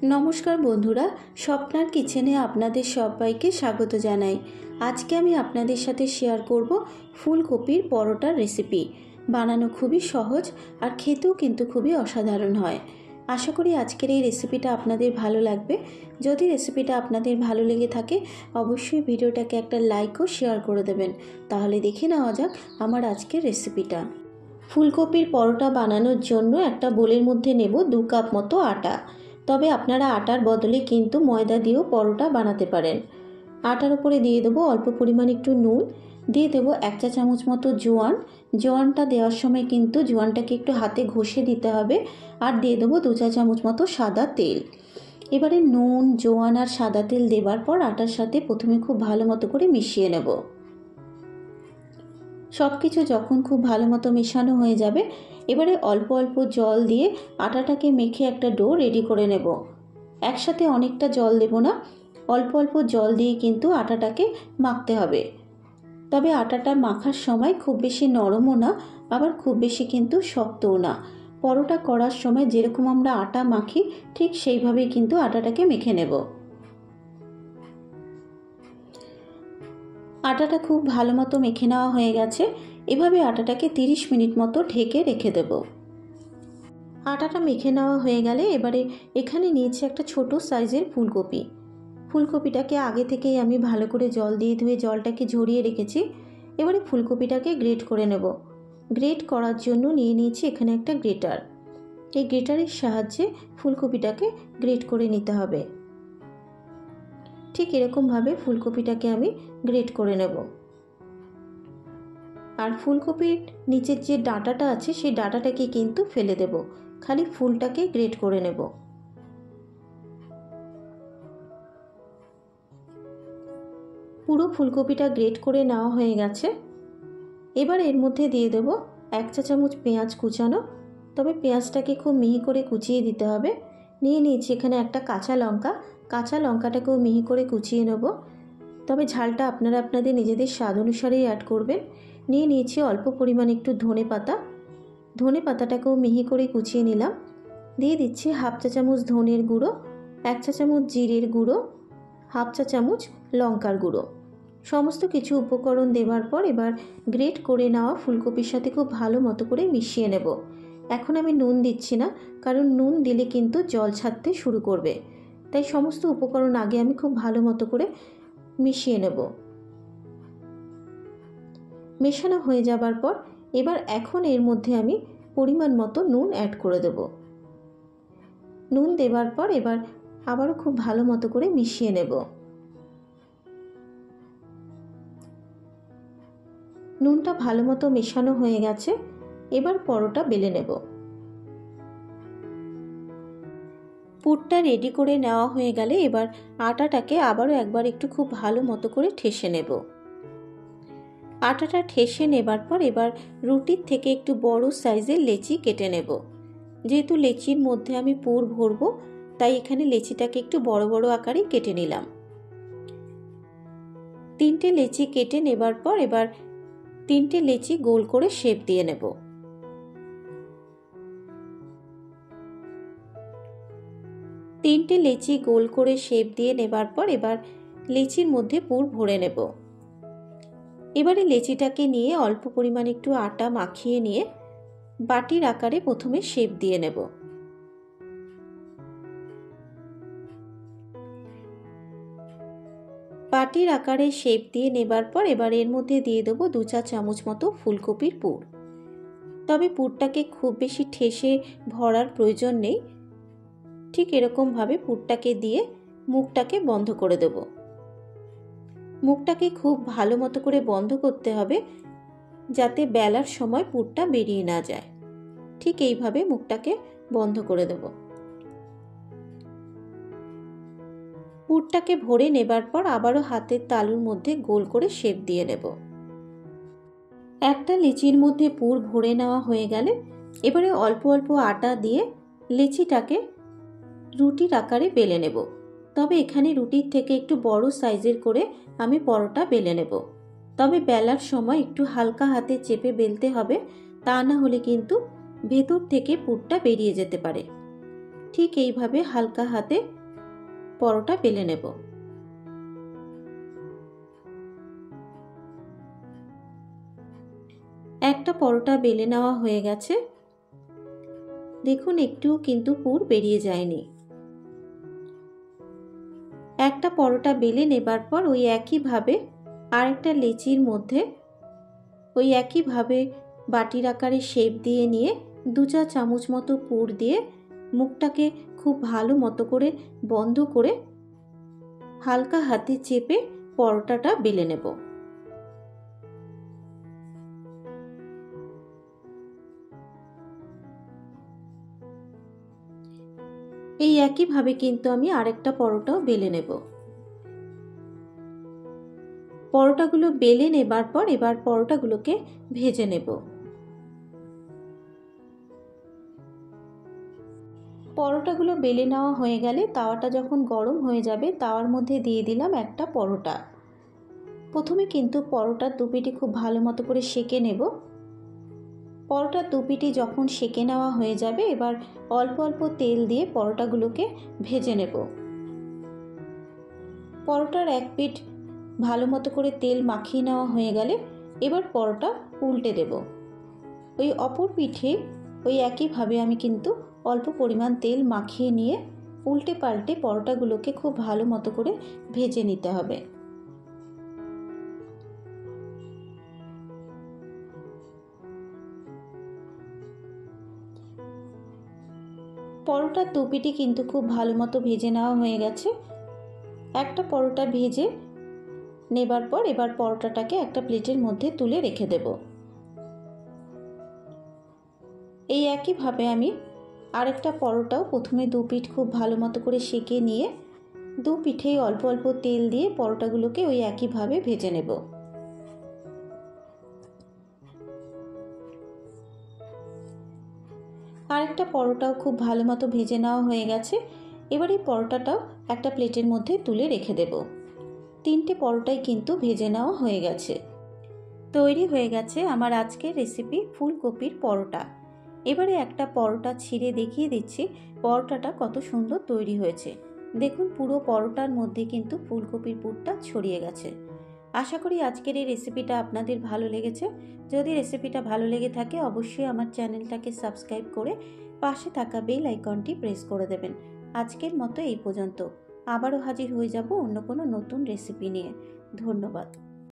নমস্কার বন্ধুরা, স্বপ্নার কিচেনে আপনাদের সবাইকে স্বাগত জানাই। আজকে আমি আপনাদের সাথে শেয়ার করব ফুলকপির পরোটার রেসিপি। বানানো খুবই সহজ আর খেতেও কিন্তু খুবই অসাধারণ হয়। আশা করি আজকের এই রেসিপিটা আপনাদের ভালো লাগবে। যদি রেসিপিটা আপনাদের ভালো লেগে থাকে অবশ্যই ভিডিওটাকে একটা লাইক ও শেয়ার করে দেবেন। তাহলে দেখে নেওয়া যাক আমার আজকের রেসিপিটা। ফুলকপির পরোটা বানানোর জন্য একটা বোলের মধ্যে নেব 2 কাপ মতো আটা। তবে আপনারা আটার বদলে কিন্তু ময়দা দিয়েও পরোটা বানাতে পারেন। আটার উপরে দিয়ে দেবো অল্প পরিমাণ একটু নুন, দিয়ে দেবো 1 চা চামচ মতো জোয়ান। জোয়ানটা দেওয়ার সময় কিন্তু জোয়ানটাকে একটু হাতে ঘষে দিতে হবে। আর দিয়ে দেবো 2 চা চামচ মতো সাদা তেল। এবারে নুন, জোয়ান আর সাদা তেল দেওয়ার পর আটার সাথে প্রথমে খুব ভালো মতো করে মিশিয়ে নেব। সব কিছু যখন খুব ভালো মতো মেশানো হয়ে যাবে, এবারে অল্প অল্প জল দিয়ে আটাটাকে মেখে একটা ডো রেডি করে নেব। একসাথে অনেকটা জল দেব না, অল্প অল্প জল দিয়ে কিন্তু আটাটাকে মাখতে হবে। তবে আটাটা মাখার সময় খুব বেশি নরমও না, আবার খুব বেশি কিন্তু শক্তও না। পরোটা করার সময় যেরকম আমরা আটা মাখি ঠিক সেইভাবেই কিন্তু আটাটাকে মেখে নেব। আটাটা খুব ভালো মতো মেখে নেওয়া হয়ে গেছে। এভাবে আটাটাকে 30 মিনিট মতো ঢেকে রেখে দেব। আটাটা মেখে নেওয়া হয়ে গেলে এবারে এখানে নিয়েছি একটা ছোট সাইজের ফুলকপি। ফুলকপিটাকে আগে থেকেই আমি ভালো করে জল দিয়ে ধুয়ে জলটাকে ঝরিয়ে রেখেছি। এবারে ফুলকপিটাকে গ্রেট করে নেব। গ্রেট করার জন্য নিয়ে নিয়েছি এখানে একটা গ্রেটার। এই গ্রেটারের সাহায্যে ফুলকপিটাকে গ্রেট করে নিতে হবে। ঠিক এরকমভাবে ফুলকপিটাকে আমি গ্রেট করে নেব। আর ফুলকপির নিচের যে ডাঁটাটা আছে সেই ডাঁটাটাকে কিন্তু ফেলে দেব, খালি ফুলটাকে গ্রেট করে নেব। পুরো ফুলকপিটা গ্রেট করে নেওয়া হয়ে গেছে। এবার এর মধ্যে দিয়ে দেব 1 চা চামচ পেঁয়াজ কুচানো। তবে পেঁয়াজটাকে খুব মিহি করে কুচিয়ে দিতে হবে। নিয়ে নিয়েছি এখানে একটা কাঁচা লঙ্কা। কাঁচা লঙ্কাটাকেও মিহি করে কুচিয়ে নেব। তবে ঝালটা আপনারা আপনাদের নিজেদের স্বাদ অনুসারেই অ্যাড করবেন। নিয়ে নিয়েছি অল্প পরিমাণ একটু ধনে পাতা। ধনে পাতাটাকেও মিহি করে কুচিয়ে নিলাম। দিয়ে দিচ্ছি 1/2 চা চামচ ধনের গুঁড়ো, 1 চা চামচ জিরের গুঁড়ো, 1/2 চা চামচ লঙ্কার গুঁড়ো। সমস্ত কিছু উপকরণ দেওয়ার পর এবার গ্রেট করে নেওয়া ফুলকপির সাথে খুব ভালো মতো করে মিশিয়ে নেব। এখন আমি নুন দিচ্ছি না, কারণ নুন দিলে কিন্তু জল ছাড়তে শুরু করবে। তাই সমস্ত উপকরণ আগে আমি খুব ভালো মতো করে মিশিয়ে নেব। মেশানো হয়ে যাবার পর এবার এখন এর মধ্যে আমি পরিমাণ মতো নুন অ্যাড করে দেব। নুন দেওয়ার পর এবার আবারও খুব ভালো মতো করে মিশিয়ে নেব। নুনটা ভালো মতো মেশানো হয়ে গেছে। এবার পরোটা বেলে নেব। পুরটা রেডি করে নেওয়া হয়ে গেলে এবার আটাটাকে আবারও একবার একটু খুব ভালো মতো করে ঠেসে নেব। আটাটা ঠেসে নেবার পর এবার রুটির থেকে একটু বড় সাইজের লেচি কেটে নেব। যেহেতু লেচির মধ্যে আমি পুর ভরবো, তাই এখানে লেচিটাকে একটু বড় বড় আকারে কেটে নিলাম। 3টে লেচি কেটে নেবার পর এবার 3টে লেচি গোল করে শেপ দিয়ে নেব। তিনটে লেচি গোল করে শেপ দিয়ে নেবার পর এবার লেচির মধ্যে পুর ভরে নেব। এবারে লেচিটাকে নিয়ে অল্প পরিমাণ একটু আটা মাখিয়ে নিয়ে বাটির আকারে প্রথমে শেপ দিয়ে নেব। বাটির আকারে শেপ দিয়ে নেবার পর এবার এর মধ্যে দিয়ে দেবো 2 চা চামচ মতো ফুলকপির পুর। তবে পুরটাকে খুব বেশি ঠেসে ভরার প্রয়োজন নেই। ঠিক এরকমভাবে পুরটাকে দিয়ে মুখটাকে বন্ধ করে দেব। মুখটাকে খুব ভালো মতো করে বন্ধ করতে হবে, যাতে বেলার সময় পুরটা বেরিয়ে না যায়। ঠিক এইভাবে মুখটাকে বন্ধ করে দেব। পুরটাকে ভরে নেবার পর আবারও হাতের তালুর মধ্যে গোল করে শেপ দিয়ে নেব। একটা লিচির মধ্যে পুর ভরে নেওয়া হয়ে গেলে এবারে অল্প অল্প আটা দিয়ে লিচিটাকে রুটির আকারে বেলে নেব। তবে এখানে রুটির থেকে একটু বড় সাইজের করে আমি পরোটা বেলে নেব। তবে বেলার সময় একটু হালকা হাতে চেপে বেলতে হবে, তা না হলে কিন্তু ভেতর থেকে পুরটা বেরিয়ে যেতে পারে। ঠিক এইভাবে হালকা হাতে পরোটা বেলে নেব। একটা পরোটা বেলে নেওয়া হয়ে গেছে। দেখুন একটুও কিন্তু পুর বেরিয়ে যায়নি। একটা পরোটা বেলে নেবার পর ওই একইভাবে আরেকটা লেচির মধ্যে ওই একইভাবে বাটির আকারে শেপ দিয়ে নিয়ে 2-4 চামচ মতো পুর দিয়ে মুখটাকে খুব ভালো মতো করে বন্ধ করে হালকা হাতে চেপে পরোটাটা বেলে নেব। এই একইভাবে কিন্তু আমি আরেকটা পরোটাও বেলে নেব। পরোটাগুলো বেলে নেবার পর এবার পরোটাগুলোকে ভেজে নেব। পরোটাগুলো বেলে নেওয়া হয়ে গেলে তাওয়াটা যখন গরম হয়ে যাবে তাওয়ার মধ্যে দিয়ে দিলাম একটা পরোটা। প্রথমে কিন্তু পরোটার দুপিটি খুব ভালো মতো করে সেঁকে নেব। পরোটার দুপিটি যখন সেঁকে নেওয়া হয়ে যাবে এবার অল্প অল্প তেল দিয়ে পরোটাগুলোকে ভেজে নেব। পরোটার এক পিঠ ভালো মতো করে তেল মাখিয়ে নেওয়া হয়ে গেলে এবার পরোটা উল্টে দেব। ওই অপর পিঠে ওই একইভাবে আমি কিন্তু অল্প পরিমাণ তেল মাখিয়ে নিয়ে উল্টে পাল্টে পরোটাগুলোকে খুব ভালো মতো করে ভেজে নিতে হবে। পরোটার দুপিটি কিন্তু খুব ভালো মতো ভেজে নেওয়া হয়ে গেছে। একটা পরোটা ভেজে নেবার পর এবার পরোটাটাকে একটা প্লেটের মধ্যে তুলে রেখে দেব। এই একইভাবে আমি আরেকটা পরোটাও প্রথমে দু পিঠ খুব ভালো মতো করে সেঁকে নিয়ে দু পিঠেই অল্প অল্প তেল দিয়ে পরোটাগুলোকে ওই একইভাবে ভেজে নেব। আরেকটা পরোটাও খুব ভালো মতো ভেজে নেওয়া হয়ে গেছে। এবার এই পরোটাটাও একটা প্লেটের মধ্যে তুলে রেখে দেব। 3টে পরোটাই কিন্তু ভেজে নেওয়া হয়ে গেছে। তৈরি হয়ে গেছে আমার আজকের রেসিপি ফুলকপির পরোটা। এবারে একটা পরোটা ছিঁড়ে দেখিয়ে দিচ্ছি পরোটাটা কত সুন্দর তৈরি হয়েছে। দেখুন পুরো পরোটার মধ্যে কিন্তু ফুলকপির পুরটা ছড়িয়ে গেছে। আশা করি আজকের এই রেসিপিটা আপনাদের ভালো লেগেছে। যদি রেসিপিটা ভালো লেগে থাকে অবশ্যই আমার চ্যানেলটাকে সাবস্ক্রাইব করে পাশে থাকা বেল আইকনটি প্রেস করে দেবেন। আজকের মতো এই পর্যন্ত। আবারও হাজির হয়ে যাব অন্য কোনো নতুন রেসিপি নিয়ে। ধন্যবাদ।